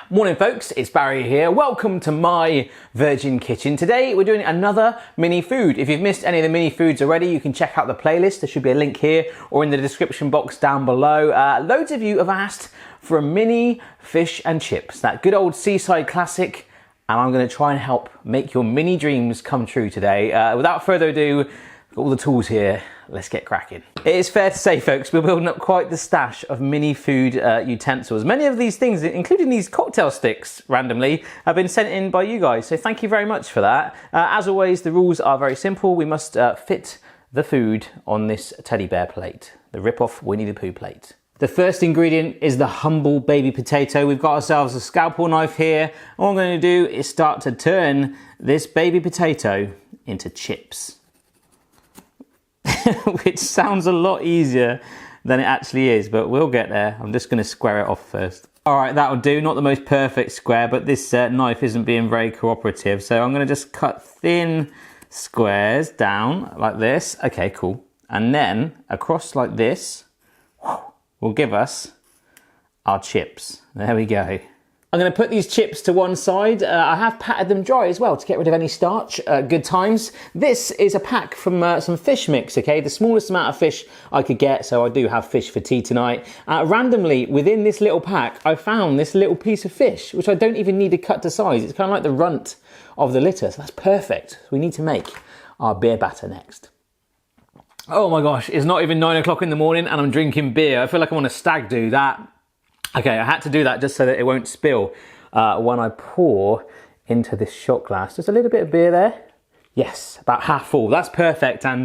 Morning folks, it's Barry here. Welcome to my Virgin Kitchen. Today we're doing another mini food. If you've missed any of the mini foods already, you can check out the playlist. There should be a link here or in the description box down below. Loads of you have asked for a mini fish and chips, that good old seaside classic, and I'm going to try and help make your mini dreams come true today. Without further ado, got all the tools here. Let's get cracking. It is fair to say, folks, we're building up quite the stash of mini food utensils. Many of these things, including these cocktail sticks, randomly, have been sent in by you guys, so thank you very much for that. As always, the rules are very simple. We must fit the food on this teddy bear plate, the rip-off Winnie the Pooh plate. The first ingredient is the humble baby potato. We've got ourselves a scalpel knife here. All I'm going to do is start to turn this baby potato into chips. Which sounds a lot easier than it actually is, but we'll get there. I'm just going to square it off first. All right, that'll do. Not the most perfect square, but this knife isn't being very cooperative. So I'm going to just cut thin squares down like this. Okay, cool. And then across like this will give us our chips. There we go. I'm going to put these chips to one side. I have patted them dry as well to get rid of any starch. Good times. This is a pack from some fish mix, okay? The smallest amount of fish I could get, so I do have fish for tea tonight. Randomly, within this little pack, I found this little piece of fish, which I don't even need to cut to size. It's kind of like the runt of the litter, so that's perfect. We need to make our beer batter next. Oh my gosh, it's not even 9 o'clock in the morning and I'm drinking beer. I feel like I want a stag do that. Okay, I had to do that just so that it won't spill when I pour into this shot glass. Just a little bit of beer there. Yes, about half full. That's perfect. And,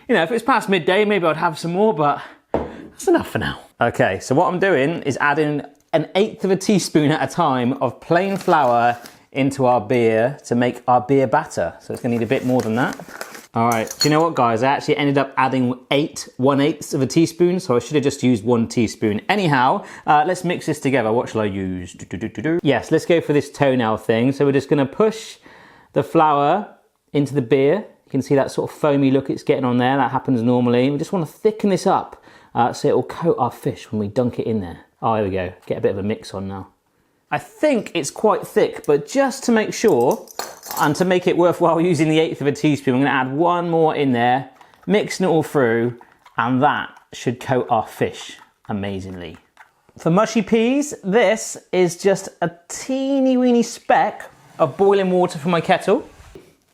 you know, if it's past midday, maybe I'd have some more, but that's enough for now. Okay, so what I'm doing is adding 1/8 of a teaspoon at a time of plain flour into our beer to make our beer batter. So it's gonna need a bit more than that. All right, do you know what, guys? I actually ended up adding 1/8 of a teaspoon, so I should have just used 1 teaspoon. Anyhow, let's mix this together. What shall I use? Yes, let's go for this toenail thing. So we're just gonna push the flour into the beer. You can see that sort of foamy look it's getting on there. That happens normally. We just wanna thicken this up so it'll coat our fish when we dunk it in there. Oh, there we go. Get a bit of a mix on now. I think it's quite thick, but just to make sure, and to make it worthwhile using the 1/8 of a teaspoon, I'm going to add one more in there, mixing it all through, and that should coat our fish amazingly. For mushy peas, this is just a teeny weeny speck of boiling water from my kettle.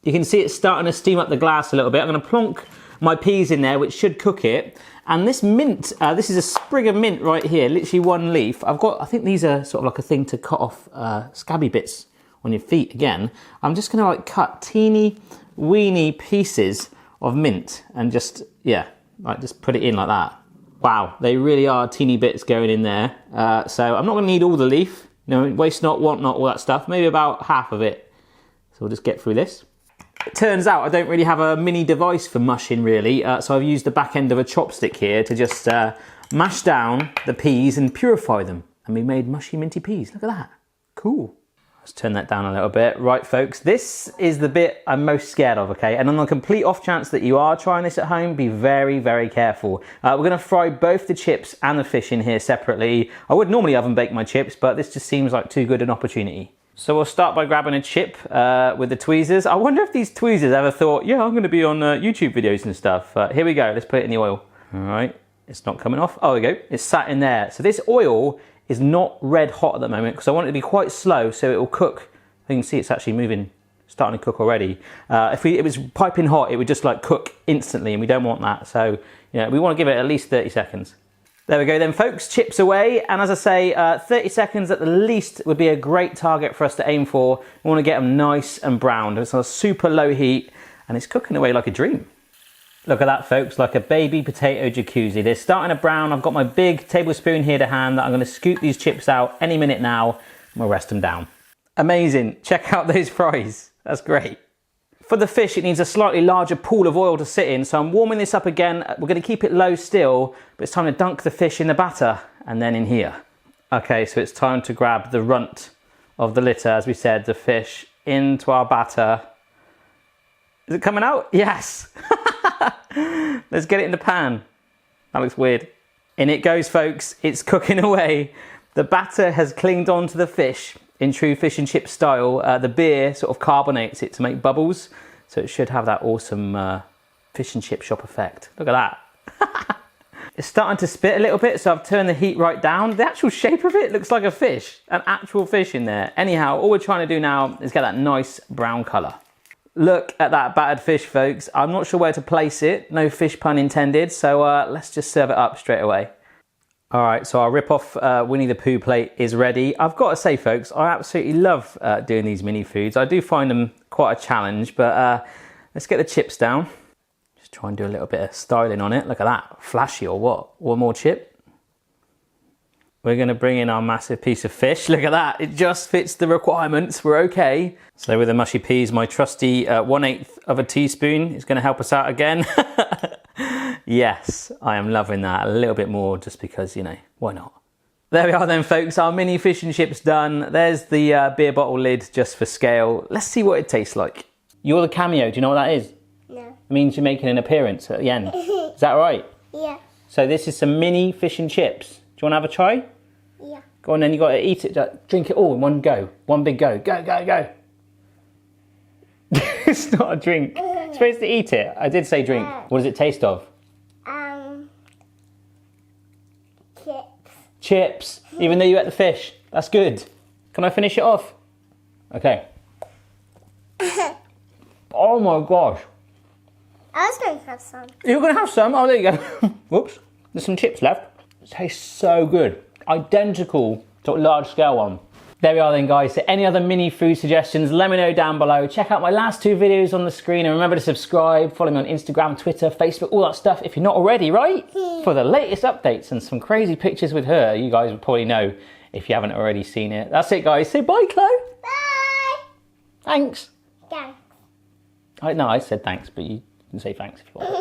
You can see it's starting to steam up the glass a little bit. I'm going to plonk my peas in there, which should cook it. And this mint, this is a sprig of mint right here, literally 1 leaf. I think these are sort of like a thing to cut off scabby bits on your feet again. I'm just gonna like cut teeny weeny pieces of mint and just, yeah, like just put it in like that. Wow, they really are teeny bits going in there. So I'm not gonna need all the leaf, you know, waste not, want not, all that stuff, maybe about half of it. So we'll just get through this. It turns out I don't really have a mini device for mushing really, so I've used the back end of a chopstick here to just mash down the peas and purify them. And we made mushy minty peas, look at that, cool. Let's turn that down a little bit. Right folks, this is the bit I'm most scared of, okay? And on the complete off chance that you are trying this at home, be very, very careful. We're gonna fry both the chips and the fish in here separately. I would normally oven bake my chips, but this just seems like too good an opportunity. So we'll start by grabbing a chip with the tweezers. I wonder if these tweezers ever thought, yeah, I'm gonna be on YouTube videos and stuff. Here we go, let's put it in the oil. All right, it's not coming off. Oh, there we go, it's sat in there. So this oil is not red hot at the moment because I want it to be quite slow so it will cook. You can see it's actually moving, starting to cook already. If it was piping hot, it would just like cook instantly and we don't want that. So yeah, we want to give it at least 30 seconds. There we go then folks, chips away. And as I say, 30 seconds at the least would be a great target for us to aim for. We want to get them nice and browned. It's on a super low heat and it's cooking away like a dream. Look at that folks, like a baby potato jacuzzi. They're starting to brown. I've got my big tablespoon here to hand that I'm going to scoop these chips out any minute now and we'll rest them down. Amazing, check out those fries, that's great. For the fish, it needs a slightly larger pool of oil to sit in, so I'm warming this up again. We're going to keep it low still, but it's time to dunk the fish in the batter and then in here. Okay, so it's time to grab the runt of the litter, as we said, the fish into our batter. Is it coming out? Yes. Let's get it in the pan. That looks weird. In it goes, folks. It's cooking away. The batter has clinged onto the fish in true fish and chip style. The beer sort of carbonates it to make bubbles, so it should have that awesome fish and chip shop effect. Look at that. It's starting to spit a little bit, so I've turned the heat right down. The actual shape of it looks like a fish, an actual fish in there. Anyhow, all we're trying to do now is get that nice brown colour. Look at that battered fish, folks. I'm not sure where to place it, no fish pun intended, so let's just serve it up straight away. All right, so our rip-off Winnie the Pooh plate is ready. I've got to say, folks, I absolutely love doing these mini foods. I do find them quite a challenge, but let's get the chips down. Just try and do a little bit of styling on it. Look at that, flashy or what? One more chip. We're gonna bring in our massive piece of fish. Look at that, it just fits the requirements, we're okay. So with the mushy peas, my trusty 1/8 of a teaspoon is gonna help us out again. Yes, I am loving that. A little bit more just because, you know, why not? There we are then, folks, our mini fish and chips done. There's the beer bottle lid just for scale. Let's see what it tastes like. You're the cameo, do you know what that is? No. It means you're making an appearance at the end. Is that right? Yeah. So this is some mini fish and chips. Do you want to have a try? Yeah. Go on then, you got to eat it, drink it all in one go. One big go. Go, go, go. It's not a drink. You're supposed to eat it. I did say drink. What does it taste of? Chips. Chips. Even though you ate the fish. That's good. Can I finish it off? Okay. Oh my gosh. I was going to have some. You're going to have some? Oh, there you go. Whoops. There's some chips left. It tastes so good. Identical to a large scale one. There we are then, guys. So any other mini food suggestions, let me know down below. Check out my last 2 videos on the screen and remember to subscribe, follow me on Instagram, Twitter, Facebook, all that stuff if you're not already, right? For the latest updates and some crazy pictures with her. You guys will probably know if you haven't already seen it. That's it, guys. Say bye, Chloe. Bye. Thanks. Thanks. No, I said thanks, but you can say thanks if you want.